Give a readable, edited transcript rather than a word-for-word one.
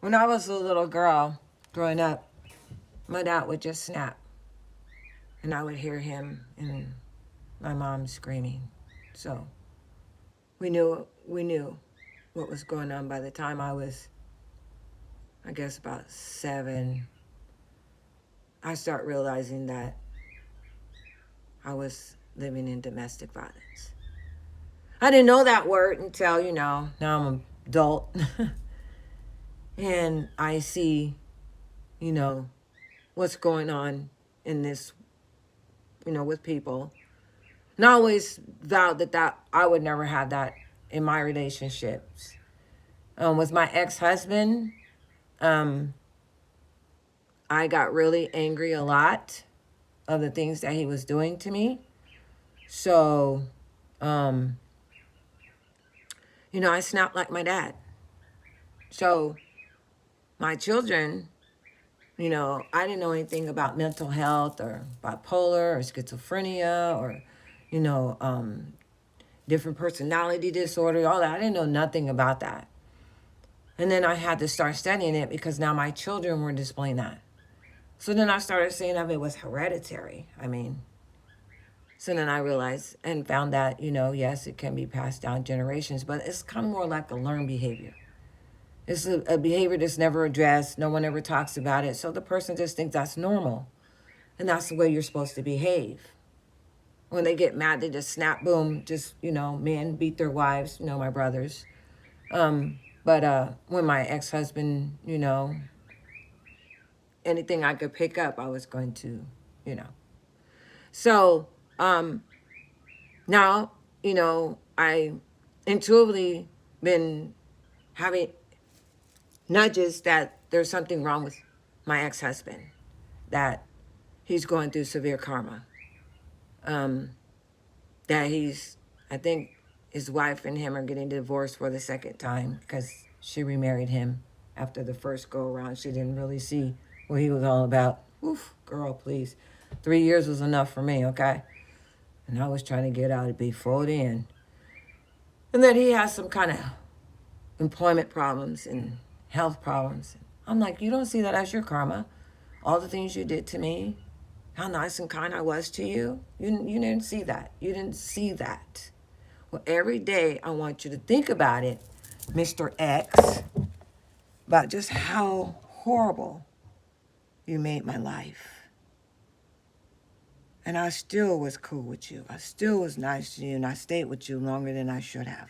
When I was a little girl growing up, my dad would just snap, and I would hear him and my mom screaming. So we knew what was going on by the time I was, I guess, about 7. I start realizing that I was living in domestic violence. I didn't know that word until, now I'm an adult. And I see, what's going on in this, with people. And I always vowed that I would never have that in my relationships. With my ex-husband, um, I got really angry a lot of the things that he was doing to me. So, um, I snapped like my dad. So my children, I didn't know anything about mental health or bipolar or schizophrenia or, you know, um, different personality disorder, all that. I didn't know nothing about that. And then I had to start studying it because now my children were displaying that. So then I started seeing if it was hereditary. So then I realized and found that, yes, it can be passed down generations, but it's kind of more like a learned behavior. It's a behavior that's never addressed. No one ever talks about it. So the person just thinks that's normal. And that's the way you're supposed to behave. When they get mad, they just snap, boom, just, men beat their wives, my brothers. But when my ex-husband, anything I could pick up, I was going to, you know. So now, I intuitively been having nudges that there's something wrong with my ex-husband, that he's going through severe karma. That I think his wife and him are getting divorced for the second time because she remarried him after the first go around. She didn't really see what he was all about. Oof, girl, please. 3 years was enough for me, okay? And I was trying to get out before then. And then he has some kind of employment problems and health problems. I'm like, you don't see that as your karma? All the things you did to me, how nice and kind I was to you. You didn't see that. You didn't see that. Well, every day I want you to think about it, Mr. X, about just how horrible you made my life. And I still was cool with you. I still was nice to you, and I stayed with you longer than I should have.